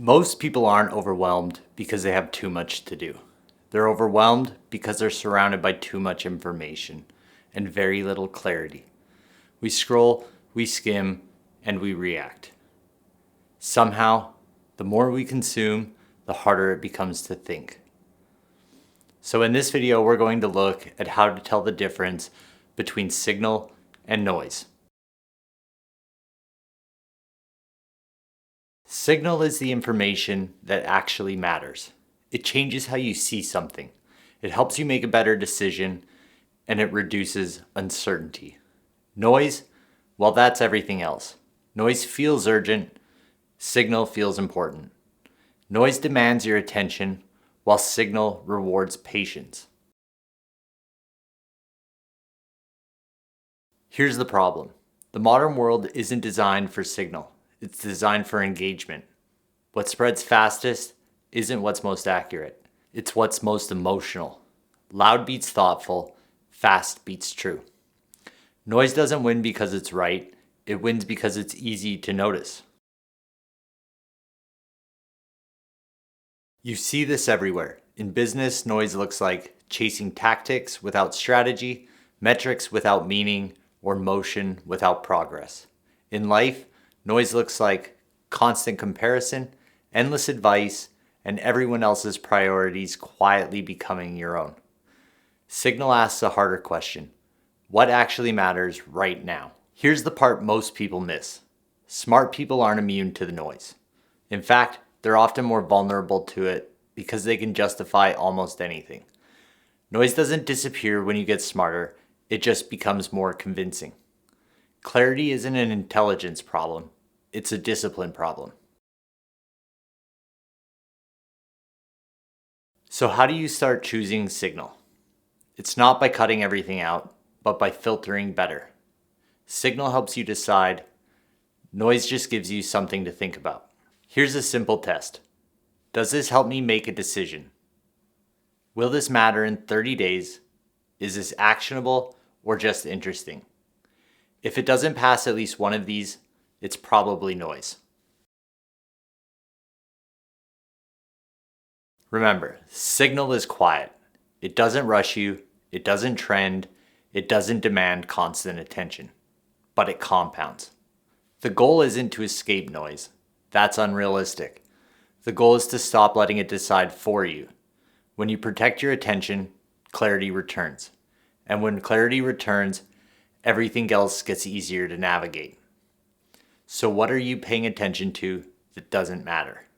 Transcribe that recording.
Most people aren't overwhelmed because they have too much to do. They're overwhelmed because they're surrounded by too much information and very little clarity. We scroll, we skim, and we react. Somehow, the more we consume, the harder it becomes to think. So in this video, we're going to look at how to tell the difference between signal and noise. Signal is the information that actually matters. It changes how you see something. It helps you make a better decision, and it reduces uncertainty. Noise, well, that's everything else. Noise feels urgent. Signal feels important. Noise demands your attention, while signal rewards patience. Here's the problem. The modern world isn't designed for signal. It's designed for engagement. What spreads fastest isn't what's most accurate. It's what's most emotional. Loud beats thoughtful, fast beats true. Noise doesn't win because it's right. It wins because it's easy to notice. You see this everywhere. In business, noise looks like chasing tactics without strategy, metrics without meaning, or motion without progress. In life, noise looks like constant comparison, endless advice, and everyone else's priorities quietly becoming your own. Signal asks a harder question. What actually matters right now? Here's the part most people miss. Smart people aren't immune to the noise. In fact, they're often more vulnerable to it because they can justify almost anything. Noise doesn't disappear when you get smarter, it just becomes more convincing. Clarity isn't an intelligence problem, it's a discipline problem. So how do you start choosing signal? It's not by cutting everything out, but by filtering better. Signal helps you decide. Noise just gives you something to think about. Here's a simple test. Does this help me make a decision? Will this matter in 30 days? Is this actionable or just interesting? If it doesn't pass at least one of these, it's probably noise. Remember, signal is quiet. It doesn't rush you, it doesn't trend, it doesn't demand constant attention, but it compounds. The goal isn't to escape noise. That's unrealistic. The goal is to stop letting it decide for you. When you protect your attention, clarity returns. And when clarity returns, everything else gets easier to navigate. So what are you paying attention to that doesn't matter?